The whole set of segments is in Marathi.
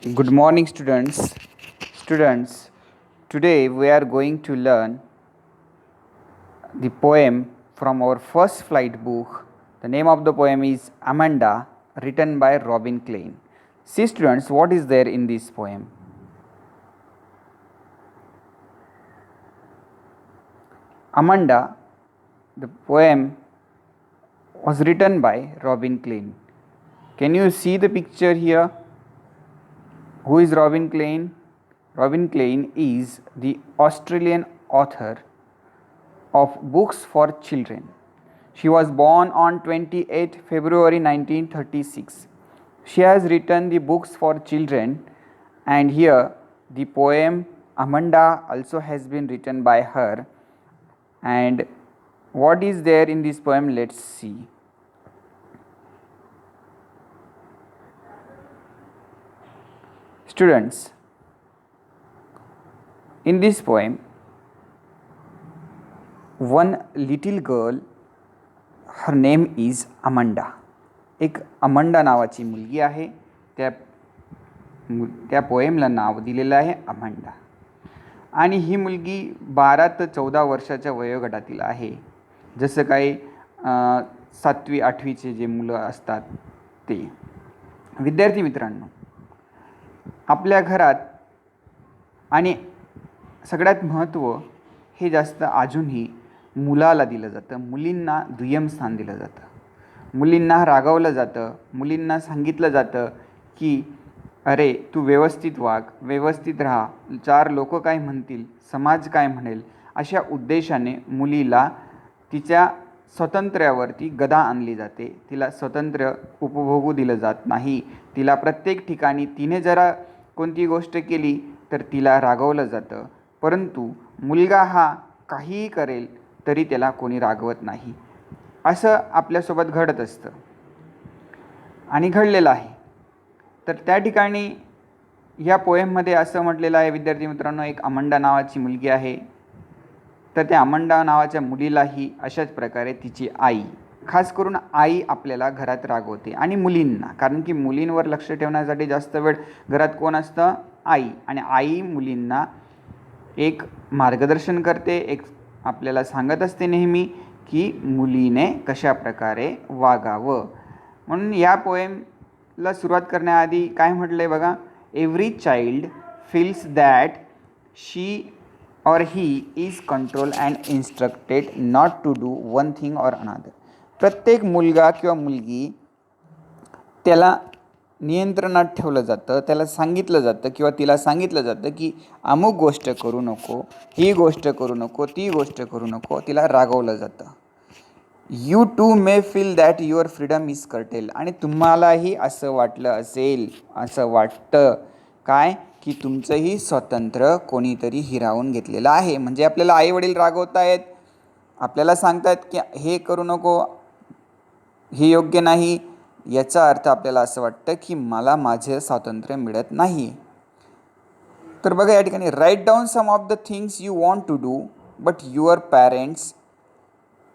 Good morning, students. Students, today we are going to learn the poem from our first flight book. The name of the poem is Amanda, written by Robin Klein. See, students, what is there in this poem? Amanda, the poem was written by Robin Klein. Can you see the picture here? Who is Robin Klein? Robin Klein is the Australian author of books for children. She was born on 28 February 1936. She has written the books for children, and here the poem Amanda also has been written by her. And what is there in this poem? Let's see. Students, in this poem, one little girl, her name is Amanda. एक अमंडा नावाची मुलगी आहे. त्या पोएमला नाव दिलेलं आहे अमंडा. आणि ही मुलगी 12 ते 14 वर्षाच्या वयोगटातील आहे. जसं काही 7वी 8वीचे जे मुलं असतात ते. विद्यार्थी मित्रांनो, आपल्या घरात आणि सगळ्यात महत्त्व हे जास्त अजूनही मुलाला दिलं जातं. मुलींना दुय्यम स्थान दिलं जातं. मुलींना रागवलं जातं. मुलींना सांगितलं जातं की अरे तू व्यवस्थित वाग, व्यवस्थित राहा, 4 लोक काय म्हणतील, समाज काय म्हणेल, अशा उद्देशाने मुलीला तिच्या स्वातंत्र्यावरती गदा आणली जाते. तिला स्वतंत्र उपभोगू दिलं जात नाही. तिला प्रत्येक ठिकाणी तिने जरा कोणती गोष्ट केली तर तिला रागवलं जातं. परंतु मुलगा हा काहीही करेल तरी त्याला कोणी रागवत नाही. असं आपल्यासोबत घडत असतं आणि घडलेलं आहे. तर त्या ठिकाणी या पोएममध्ये असं म्हटलेलं आहे विद्यार्थी मित्रांनो, एक अमंडा नावाची मुलगी आहे. तर त्या अमंडा नावाच्या मुलीलाही अशाच प्रकारे तिची आई, खास करून आई आपल्याला घरात रागवते. आणि मुलींना, कारण की मुलींवर लक्ष ठेवण्यासाठी जास्त वेळ घरात कोण असतं? आई. आणि आई मुलींना एक मार्गदर्शन करते, एक आपल्याला सांगत असते नेहमी की मुलीने कशा प्रकारे वागावं. म्हणून या पोएमला सुरुवात करण्याआधी काय म्हटलं आहे बघा, every child feels that she or he is controlled and instructed not to do one thing or another. प्रत्येक मुलगा किंवा मुलगी त्याला नियंत्रणात ठेवलं जातं, त्याला सांगितलं जातं किंवा तिला सांगितलं जातं की अमुक गोष्ट करू नको, ही गोष्ट करू नको, ती गोष्ट करू नको. तिला रागवलं जातं. You too may feel that your freedom is curtail. आणि तुम्हालाही असं वाटलं असेल, असं वाटतं काय की तुमचंही स्वातंत्र्य कोणीतरी हिरावून घेतलेलं आहे. म्हणजे आपल्याला आईवडील रागवत आहेत, आपल्याला सांगतात की हे करू नको, हे योग्य नाही. याचा अर्थ आपल्याला असं वाटतं की मला माझे स्वातंत्र्य मिळत नाही. तर बघा या ठिकाणी, write down some of the things you want to do but your parents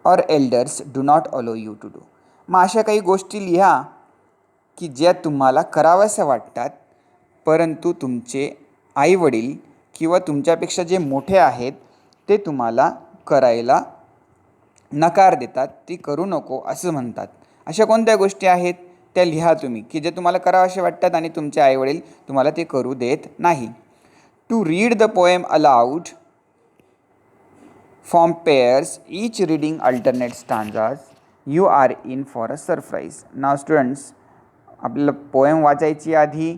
or elders do not allow you to do. मग अशा काही गोष्टी लिहा की ज्या तुम्हाला कराव्याशा वाटतात, परंतु तुमचे आईवडील किंवा तुमच्यापेक्षा जे मोठे आहेत ते तुम्हाला करायला नकार देतात, ती करू नको असं म्हणतात. अशा कोणत्या गोष्टी आहेत त्या लिहा तुम्ही की जे तुम्हाला करावेसे वाटतात आणि तुमचे आईवडील तुम्हाला ते करू देत नाही. To read the poem aloud from pairs, each reading alternate stanzas. You are in for a surprise. Now students, आपल्याला पोएम वाचायची आधी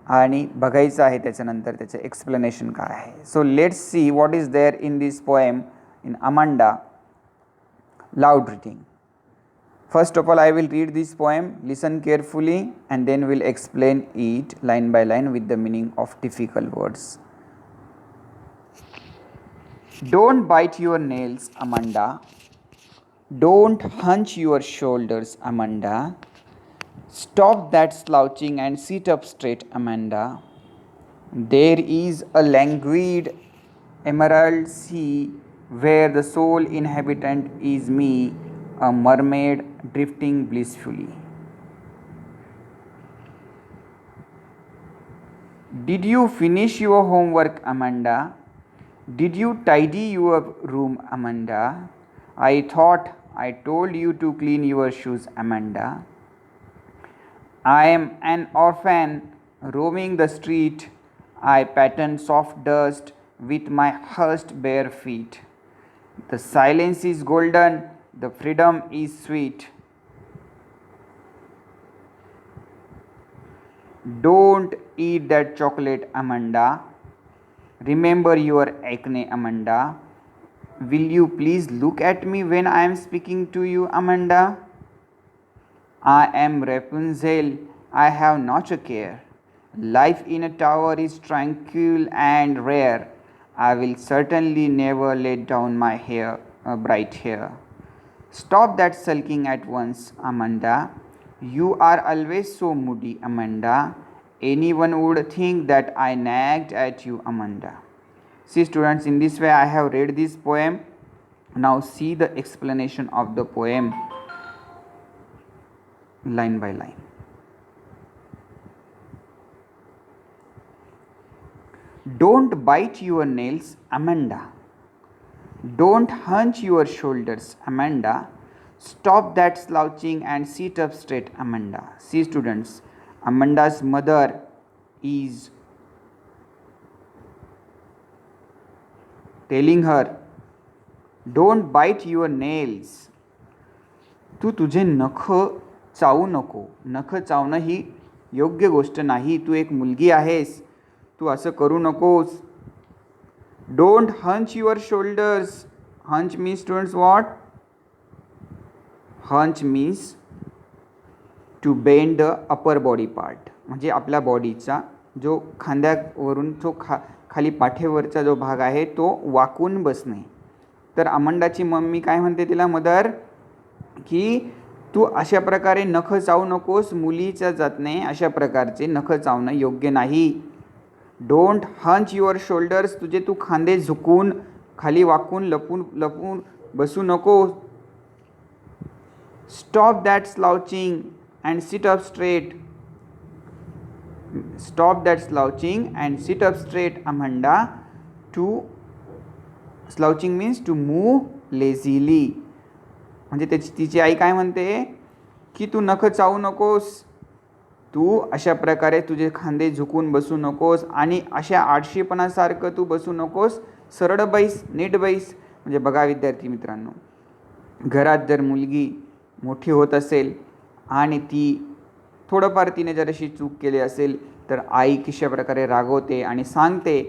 आणि बघायचं आहे त्याच्यानंतर त्याचं एक्सप्लेनेशन काय आहे. So let's see what is there in this poem in Amanda. Loud reading. First of all, I will read this poem, listen carefully, and then we'll explain it line by line with the meaning of difficult words. Don't bite your nails, Amanda. Don't hunch your shoulders, Amanda. Stop that slouching and sit up straight, Amanda. There is a languid emerald sea where the sole inhabitant is me, a mermaid drifting blissfully. Did you finish your homework, Amanda? Did you tidy your room, Amanda? I thought I told you to clean your shoes, Amanda. I am an orphan roaming the street. I pattern soft dust with my hushed bare feet. The silence is golden, the freedom is sweet. Don't eat that chocolate, Amanda. Remember your acne, Amanda. Will you please look at me when I am speaking to you, Amanda? I am Rapunzel, I have not a care. Life in a tower is tranquil and rare. I will certainly never let down my bright hair. Stop that sulking at once, Amanda. You are always so moody, Amanda. Anyone would think that I nagged at you, Amanda. See students, in this way I have read this poem. Now see the explanation of the poem line by line. Don't bite your nails, Amanda. Don't hunch your shoulders, Amanda. Stop that slouching and sit up straight, Amanda. See students, Amanda's mother is telling her, don't bite your nails. तू तुझे नख चावू नको. नख चावणं ही योग्य गोष्ट नाही. तू एक मुलगी आहेस, तू असं करू नकोस. Don't hunch your shoulders. Hunch means students what? Hunch means to bend the upper body part. म्हणजे आपल्या बॉडीचा जो खांद्यावरून जो खाली पाठीवरचा जो भाग आहे तो वाकून बसणे. तर अमंडाची मम्मी काय म्हणते तिला, मदर, की तू अशा प्रकारे नख चावू नकोस. मुलीच्या जातने अशा प्रकारचे नख चावणं योग्य नाही. Don't hunch your shoulders. तुझे तू खांदे झुकून खाली वाकून लपून बसू नको. Stop that slouching and sit up straight. Stop that slouching and sit up straight, Amanda. To slouching means to move lazily. म्हणजे तिची आई काय म्हणते की तू नख चावू नकोस. तू अशा प्रकारे तुझे खांदे झुकून बसू नकोस आणि अशा आळशीपणासारखं तू बसू नकोस. सरळ बैस, नीट बैस. म्हणजे बघा विद्यार्थी मित्रांनो, घरात जर मुलगी मोठी होत असेल आणि ती थोडंफार तिने जर अशी चूक केली असेल तर आई कशा प्रकारे रागवते आणि सांगते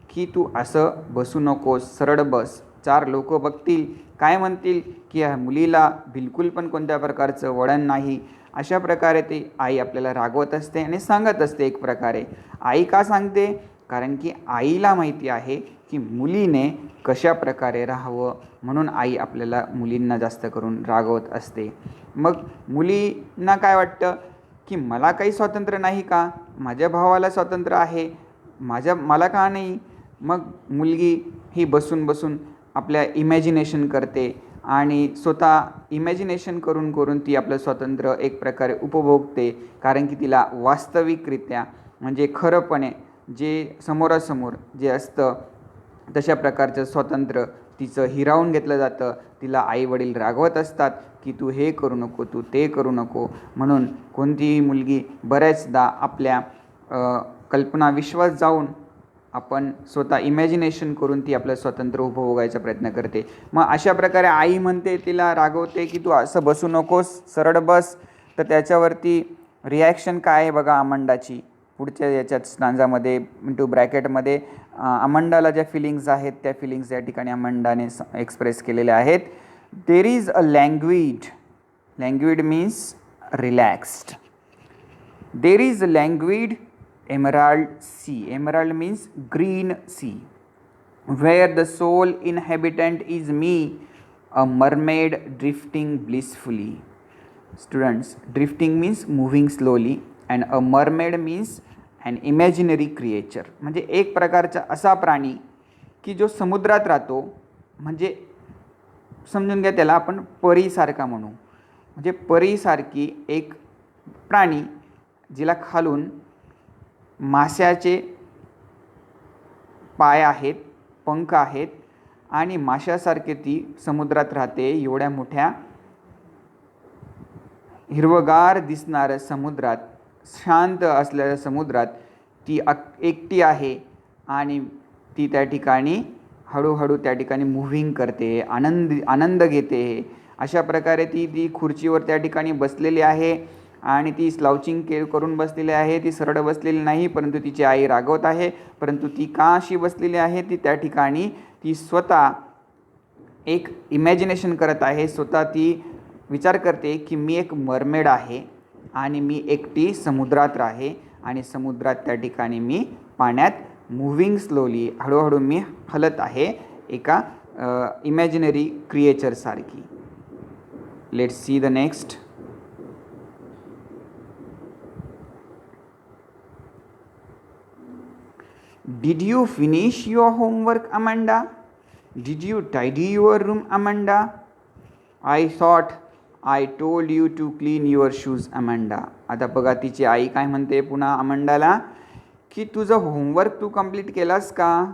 की तू असं बसू नकोस, सरळ बस. चार लोक बघतील, काय म्हणतील की या मुलीला बिलकुल पण कोणत्या प्रकारचं वळण नाही. अशा प्रकारे ती आई आपल्याला रागवत असते आणि सांगत असते. एक प्रकारे आई का सांगते? कारण की आईला माहिती आहे की मुलीने कशा प्रकारे राहावं, म्हणून आई आपल्याला मुलींना जास्त करून रागवत असते. मग मुलींना काय वाटतं की मला काही स्वातंत्र्य नाही का? माझ्या भावाला स्वातंत्र्य आहे, मला का नाही? मग मुलगी ही बसून आपल्या इमॅजिनेशन करते आणि स्वतः इमॅजिनेशन करून ती आपलं स्वातंत्र्य एक प्रकारे उपभोगते. कारण की तिला वास्तविकरित्या म्हणजे खरंपणे जे समोरासमोर जे असतं तशा प्रकारचं स्वातंत्र्य तिचं हिरावून घेतलं जातं. तिला आई वडील रागवत असतात की तू हे करू नको, तू ते करू नको. म्हणून कोणतीही मुलगी बऱ्याचदा आपल्या कल्पनाविश्वास जाऊन आपण स्वतः इमॅजिनेशन करून ती आपलं स्वातंत्र्य उपभोगायचा प्रयत्न करते. मग अशा प्रकारे आई म्हणते, तिला रागवते की तू असं बसू नकोस, सरळ बस. तर त्याच्यावरती रिॲक्शन काय आहे बघा अमंडाची. पुढच्या याच्यात स्टांजामध्ये इंटू ब्रॅकेटमध्ये अमंडाला ज्या फिलिंग्स आहेत त्या फिलिंग्स या ठिकाणी अमंडाने एक्सप्रेस केलेल्या आहेत. There is a language. Language means relaxed. There is a language emerald sea. Emerald means green sea. Where the sole inhabitant is me, a mermaid drifting blissfully. Students, drifting means moving slowly and a mermaid means an imaginary creature. म्हणजे एक प्रकारचा असा प्राणी की जो समुद्रात राहतो. म्हणजे समजून घ्या त्याला आपण परीसारखा म्हणू. म्हणजे परीसारखी एक प्राणी जिला खालून माशाचे पाय आहेत, पंख आहेत आणि माशासारखे ती समुद्रात राहते. एवढ्या मोठ्या हिरवगार दिसणाऱ्या समुद्रात, शांत असलेल्या समुद्रात ती एकटी आहे आणि ती त्या ठिकाणी हळूहळू त्या ठिकाणी मूव्हिंग करते, आनंद घेते. अशा प्रकारे ती खुर्चीवर त्या ठिकाणी बसलेली आहे आणि ती स्लाउचिंग करून बसलेली आहे. ती सरळ बसलेली नाही, परंतु तिची आई रागवत आहे. परंतु ती का अशी बसलेली आहे? ती त्या ठिकाणी ती स्वतः एक इमॅजिनेशन करत आहे. स्वतः ती विचार करते की मी एक मरमेड आहे आणि मी एकटी समुद्रात आहे आणि समुद्रात त्या ठिकाणी मी पाण्यात मूव्हिंग स्लोली, हळूहळू मी हलत आहे एका इमॅजिनरी क्रिएचरसारखी. Let's see the next. Did you finish your homework, Amanda? Did you tidy your room, Amanda? I thought I told you to clean your shoes, Amanda. आता बघा तिची आई काय म्हणते पुन्हा अमंडाला की तुझं होमवर्क तू कंप्लीट केलास का?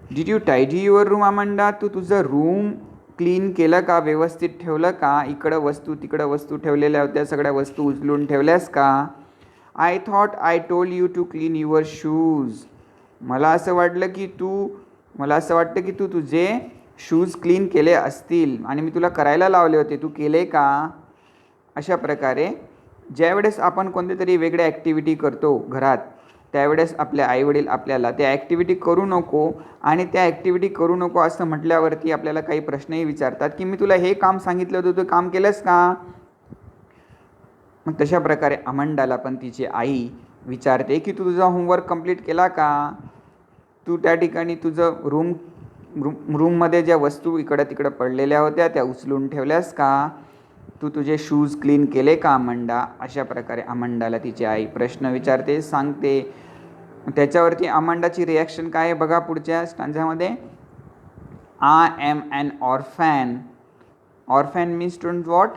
Did you tidy your room, Amanda? तू तुझं रूम क्लीन केलं का? व्यवस्थित ठेवलं का? इकडं वस्तू तिकडं वस्तू ठेवलेल्या होत्या, सगळ्या वस्तू उचलून ठेवल्यास का? I thought I told you to clean your shoes. मला असं वाटतं की तू तुझे शूज क्लीन केले असतील आणि मी तुला करायला लावले होते, तू केले का? अशा प्रकारे ज्यावेळेस आपण कोणती तरी वेगळी ॲक्टिव्हिटी करतो घरात, त्यावेळेस आपले आईवडील आपल्याला त्या ॲक्टिव्हिटी करू नको आणि त्या ॲक्टिव्हिटी करू नको असं म्हटल्यावरती आपल्याला काही प्रश्नही विचारतात की मी तुला हे काम सांगितलं होतं, तू काम केलंस का? मग तशा प्रकारे अमंडाला पण तिची आई विचारते की तू तुझा होमवर्क कंप्लीट केला का? तू त्या ठिकाणी तुझं रूममध्ये ज्या वस्तू इकडं तिकडं पडलेल्या होत्या त्या उचलून ठेवल्यास का? तू तुझे शूज क्लीन केले का, अमंडा? अशा प्रकारे अमंडाला तिची आई प्रश्न विचारते, सांगते. त्याच्यावरती अमंडाची रिॲक्शन काय आहे बघा पुढच्या स्टांजामध्ये. I am an orphan. Orphan means student what?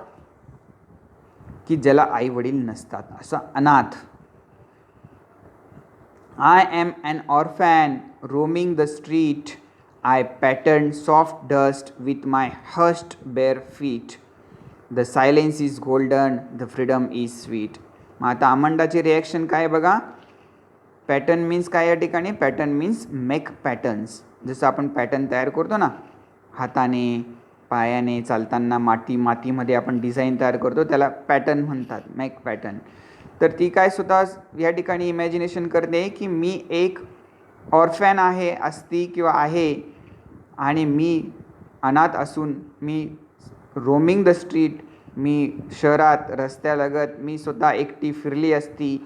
की ज्याला आई वडील नसतात, असं अनाथ. I am an orphan roaming the street. I pattern soft dust with my hushed bare feet. The silence is golden, the freedom is sweet. मग आता अमंडाची रिॲक्शन काय बघा. पॅटर्न मीन्स काय या ठिकाणी? Pattern means make patterns. जसं आपण पॅटर्न तयार करतो ना हाताने, पायाने चालताना मातीमध्ये आपण डिझाईन तयार करतो, त्याला पॅटर्न म्हणतात, मेक पॅटर्न. तर ती काय स्वतः या ठिकाणी इमॅजिनेशन करते की मी एक ऑर्फॅन असती किंवा आहे आणि मी अनाथ असून मी रोमिंग द स्ट्रीट, मी शहरात रस्त्यालगत मी स्वतः एकटी फिरली असती,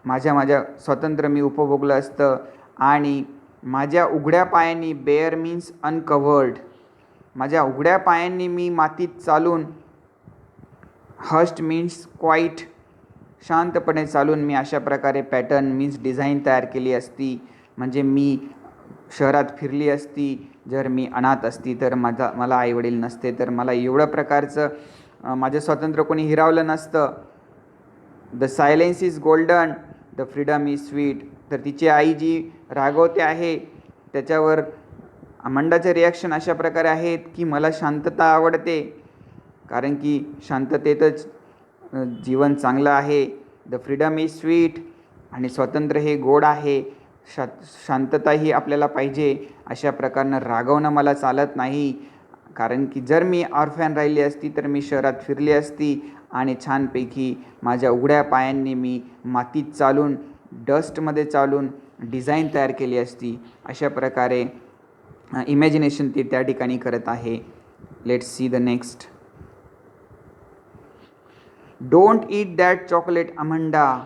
माझ्या स्वातंत्र्य मी उपभोगलं असतं आणि माझ्या उघड्या पायांनी, बेअर मीन्स अनकवर्ड, माझ्या उघड्या पायांनी मी मातीत चालून, हस्ट मीन्स क्वाईट, शांतपणे चालून मी अशा प्रकारे पॅटर्न मीन्स डिझाईन तयार केली असती. म्हणजे मी शहरात फिरली असती. जर मी अनाथ असती तर मला आईवडील नसते तर मला एवढं प्रकारचं माझं स्वातंत्र्य कोणी हिरावलं नसतं. The silence is golden, the freedom is sweet. तर तिची आई जी रागवते आहे त्याच्यावर अमंडाचे रिॲक्शन अशा प्रकारे आहेत की मला शांतता आवडते, कारण की शांततेतच जीवन चांगलं आहे. द फ्रीडम इज स्वीट, आणि स्वातंत्र्य हे गोड आहे. शांतता ही आपल्याला पाहिजे. अशा प्रकारनं रागवणं मला चालत नाही, कारण की जर मी ऑर्फॅन राहिली असती तर मी शहरात फिरली असती आणि छानपैकी माझ्या उघड्या पायांनी मी मातीत चालून, डस्टमध्ये चालून डिझाईन तयार केली असती. अशा प्रकारे इमॅजिनेशन ती त्या ठिकाणी करत आहे. Let's see the next. Don't eat that chocolate, Amanda.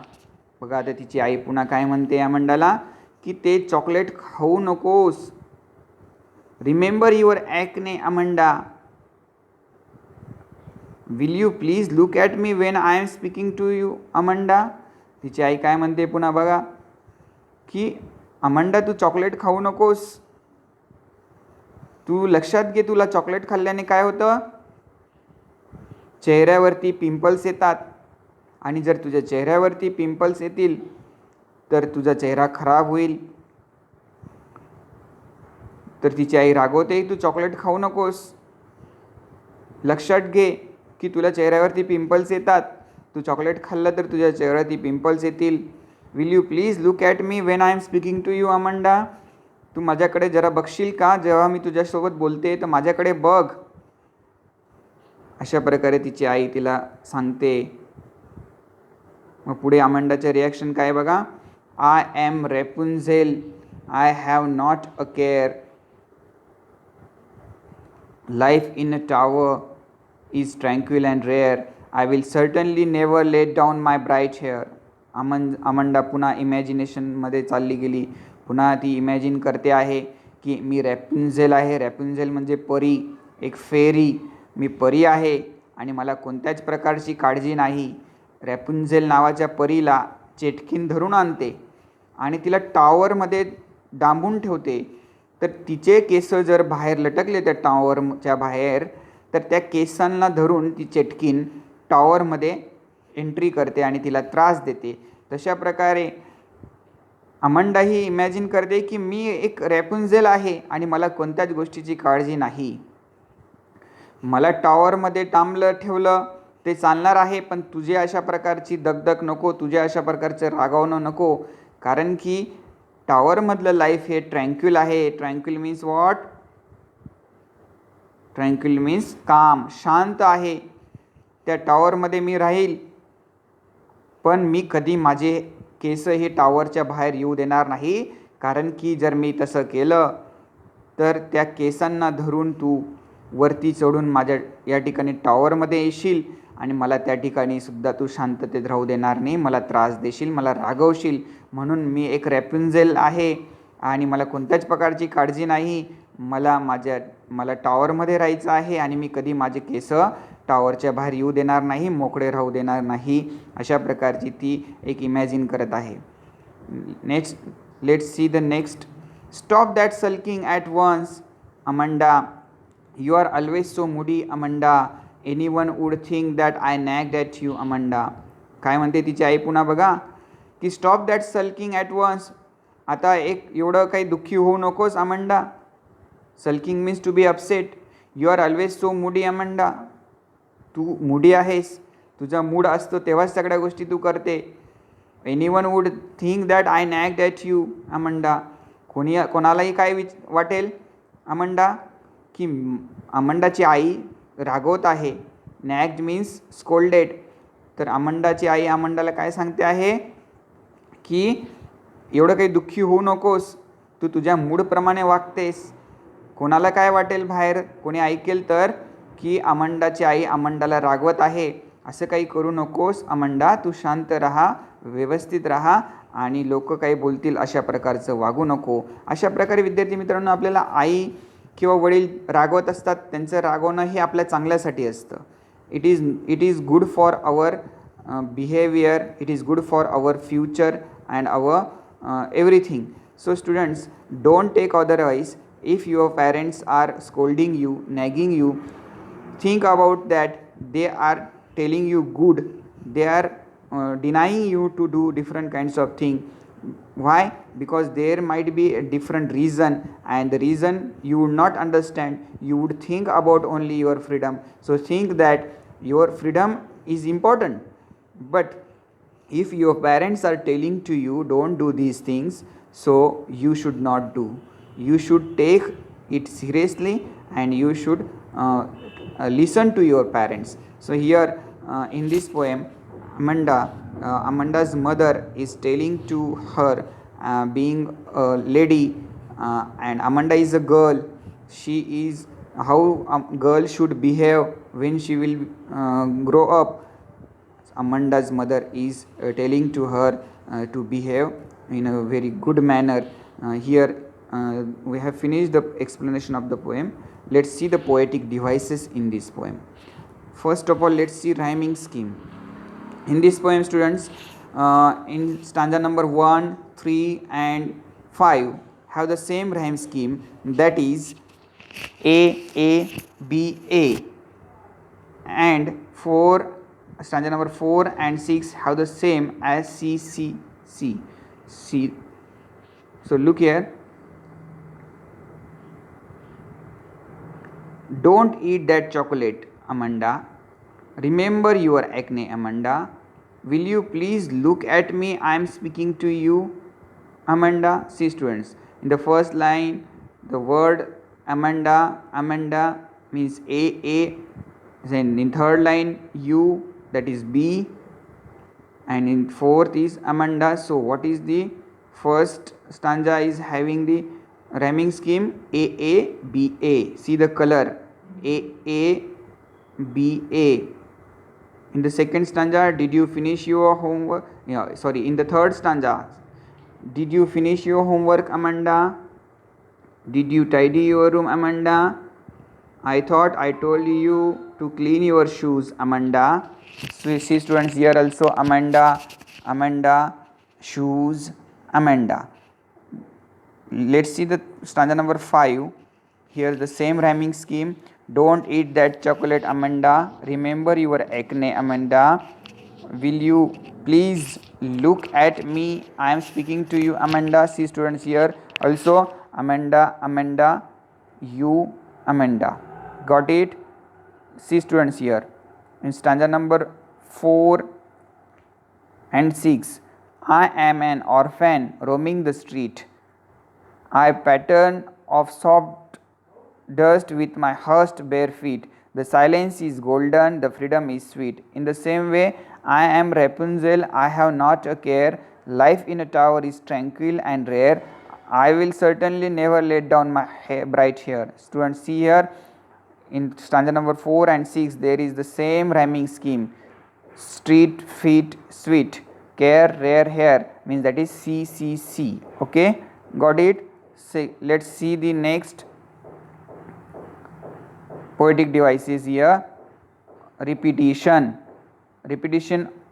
बघा आता तिची आई पुन्हा काय म्हणते अमंडाला की ते चॉकलेट खाऊ नकोस. Remember your acne, Amanda. Will you please look at me when I am speaking to you, Amanda. तिची आई काय म्हणते पुन्हा बघा की अमंडा तू चॉकलेट खाऊ नकोस. तू लक्षात घे, तुला चॉकलेट खाल्ल्याने काय होतं? चेहऱ्यावरती पिंपल्स येतात, आणि जर तुझ्या चेहऱ्यावरती पिंपल्स येतील तर तुझा चेहरा खराब होईल. तर तिची आई रागवते, तू चॉकलेट खाऊ नकोस. लक्षात घे की तुला चेहऱ्यावरती पिंपल्स येतात. तू चॉकलेट खाल्लं तर तुझ्या चेहऱ्यावरती पिंपल्स येतील. Will you please look at me when I am speaking to you Amanda. तू माझ्याकडे जरा बघशील का, जेव्हा मी तुझ्यासोबत बोलते तर माझ्याकडे बघ. अशा प्रकारे तिची आई तिला सांगते. मग पुढे अमंडाचे रिॲक्शन काय बघा. I am Rapunzel, I have not a care. Life in a tower is tranquil and rare. I will certainly never let down my bright hair. Amanda पुन्हा इमॅजिनेशनमध्ये चालली गेली. पुन्हा ती इमॅजिन करते आहे की मी रॅपुन्झेल आहे. रॅपुन्झेल म्हणजे परी, एक फेरी. मी परी आहे आणि मला कोणत्याच प्रकारची काळजी नाही. रॅपुन्झेल नावाच्या परीला चेटकीन धरून आणते आणि तिला टॉवरमध्ये डांबून ठेवते. तर तिचे केस जर बाहेर लटकले त्या टॉवरच्या बाहेर, तर त्या केसांना धरून ती चेटकीन टॉवरमध्ये एंट्री करते आणि तिला त्रास देते. तशा प्रकारे अमंडा ही इमॅजिन करते की मी एक रॅपुन्झेल आहे आणि मला कोणत्याच गोष्टीची काळजी नाही. मला टॉवरमध्ये डांबलं ठेवलं ते चालणार आहे, पण तुझे अशा प्रकारची दगदग नको, तुझ्या अशा प्रकारचं रागावणं नको. कारण की टॉवरमधलं लाईफ हे ट्रँक्विल आहे. Tranquil means what? Tranquil means काम, शांत आहे. त्या टॉवरमध्ये मी राहील, पण मी कधी माझे केस हे टॉवरच्या बाहेर येऊ देणार नाही. कारण की जर मी तसं केलं तर त्या केसांना धरून तू वरती चढून माझ्या या ठिकाणी टॉवरमध्ये येशील आणि मला त्या ठिकाणी सुद्धा तू शांततेत राहू देणार नाही. मला त्रास देशील, मला रागवशील. म्हणून मी एक रॅपुन्झेल आहे आणि मला कोणत्याच प्रकारची काळजी नाही. मला टॉवरमध्ये राहायचं आहे आणि मी कधी माझे केस टॉवरच्या बाहेर येऊ देणार नाही, मोकळे राहू देणार नाही. अशा प्रकारची ती एक इमॅजिन करत आहे. Next, let's see the next. Stop that sulking at once Amanda. You are always so moody Amanda. Anyone would think that I nagged at you Amanda. काय म्हणते तिची आई पुन्हा बघा की stop that sulking at once. आता एवढं काही दुःखी होऊ नकोस Amanda. Sulking means to be upset. You are always so moody Amanda. तू मूडी आहेस, तुझा मूड असतो तेव्हाच सगळ्या गोष्टी तू करते. Anyone would think that I nagged at you Amanda. कोणालाही काय वाटेल अमंडा की अमंडाची आई रागवत आहे. Nagged means scolded. तर अमंडाची आई अमंडाला काय सांगते आहे की एवढं काही दुःखी होऊ नकोस, तू तुझ्या मूडप्रमाणे वागतेस. कोणाला काय वाटेल बाहेर, कोणी ऐकेल तर की अमंडाची आई अमंडाला रागवत आहे. असं काही करू नकोस अमंडा. तू शांत राहा, व्यवस्थित राहा आणि लोक काही बोलतील अशा प्रकारचं वागू नको. अशा प्रकारे विद्यार्थी मित्रांनो, आपल्याला आई किंवा वडील रागवत असतात, त्यांचं रागवणं हे आपल्या चांगल्यासाठी असतं. It is good for our behaviour, it is good for our future and our everything. So students, don't take otherwise. If your parents are scolding you, nagging you, think about that they are telling you good, they are denying you to do different kinds of thing. Why? Because there might be a different reason, and the reason you would not understand. You would think about only your freedom. So think that your freedom is important. But if your parents are telling to you don't do these things, so you should not do. You should take it seriously and you should listen to your parents. So here in this poem, Amanda's mother is telling to her, being a lady, and Amanda is a girl. She is how a girl should behave when she will grow up. Amanda's mother is telling to her to behave in a very good manner. Here we have finished the explanation of the poem. Let's see the poetic devices in this poem. First of all, let's see rhyming scheme. In this poem, students, in stanza number 1, 3 and 5 have the same rhyme scheme, that is A, B, A. And stanza number 4 and 6 have the same as C, C, C. See, so look here. Don't eat that chocolate, Amanda. Remember your acne, Amanda. Will you please look at me? I am speaking to you, Amanda. See, students, in the first line, the word Amanda, Amanda means A. Then in third line, U, that is B, and in fourth is Amanda. So what is the first stanza is having the rhyming scheme A. See the color A. In the second stanza, did you finish your homework? In the third stanza, did you finish your homework, Amanda? Did you tidy your room, Amanda? I thought I told you to clean your shoes, Amanda. So see, students, here also Amanda, shoes, Amanda. Let's see the stanza number 5. Here the same rhyming scheme. Don't eat that chocolate, Amanda. Remember your acne, Amanda. Will you please look at me? I am speaking to you, Amanda. See, students, here also Amanda, you, Amanda. Got it? See, students, here in stanza number 4 and 6. I am an orphan roaming the street. I pattern of soft dust with my hushed bare feet. The silence is golden, the freedom is sweet. In the same way, I am Rapunzel, I have not a care. Life in a tower is tranquil and rare. I will certainly never let down my bright hair. Students, see here in stanza number 4 and 6, there is the same rhyming scheme. Street, feet, sweet. Care, rare, hair means that is C. Okay, got it? Let's see the next poetic devices here. Repetition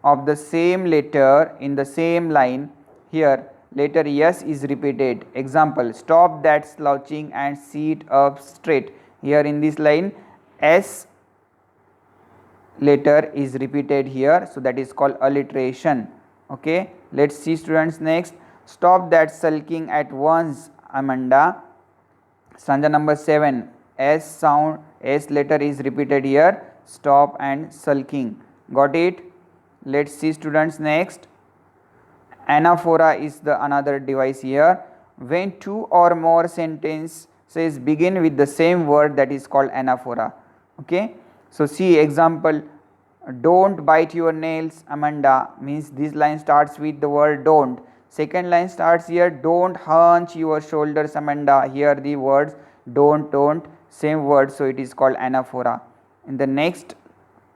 of the same letter in the same line. Here letter S is repeated. Example, stop that slouching and sit up straight. Here in this line S letter is repeated here, so that is called alliteration. Okay, let's see, students, next. Stop that sulking at once, Amanda. Stanza number 7, S letter is repeated here. Stop and sulking. Got it? Let's see, students, next. Anaphora is the another device here. When two or more sentences begin with the same word, that is called anaphora. Okay, so see example, don't bite your nails, Amanda, means this line starts with the word don't. Second line starts here, don't hunch your shoulders, Amanda. Here the words don't, same word, so it is called anaphora. In the next,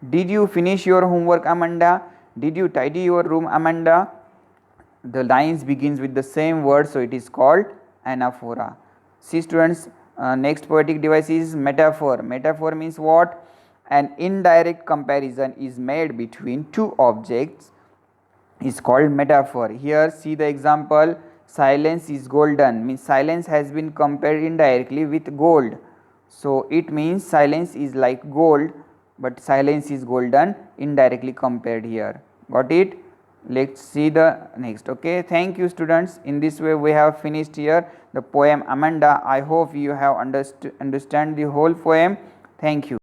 did you finish your homework, Amanda? Did you tidy your room, Amanda? The lines begins with the same word, so it is called anaphora. See, students, next poetic device is metaphor. Metaphor means what? An indirect comparison is made between two objects is called metaphor. Here see the example, silence is golden, means silence has been compared indirectly with gold. So it means silence is like gold, but silence is golden, indirectly compared here. Got it? Let's see the next. Okay, thank you, students. In this way we have finished here the poem Amanda. I hope you have understand the whole poem. Thank you.